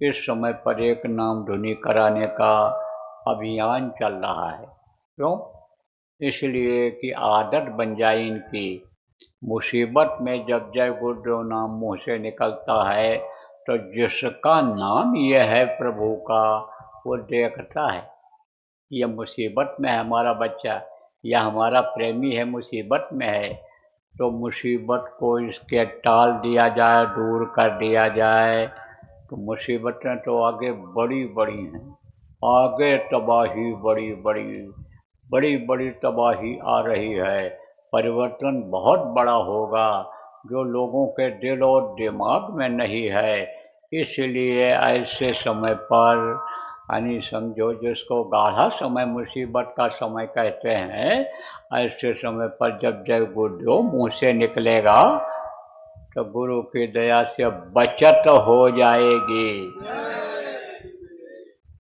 इस समय पर एक नाम धुनी कराने का अभियान चल रहा है। क्यों? इसलिए कि आदत बन जाए इनकी। मुसीबत में जब जय गुरुदेव नाम मुँह से निकलता है तो जिसका नाम यह है प्रभु का, वो देखता है यह मुसीबत में है हमारा बच्चा, या हमारा प्रेमी है मुसीबत में है, तो मुसीबत को इसके टाल दिया जाए, दूर कर दिया जाए। तो मुसीबतें तो आगे बड़ी बड़ी हैं, आगे तबाही बड़ी बड़ी तबाही आ रही है। परिवर्तन बहुत बड़ा होगा जो लोगों के दिल और दिमाग में नहीं है। इसलिए ऐसे समय पर यानी समझो जिसको गाढ़ा समय मुसीबत का समय कहते हैं, ऐसे समय पर जब जय गुरुदेव मुँह से निकलेगा तो गुरु की दया से बचत हो जाएगी।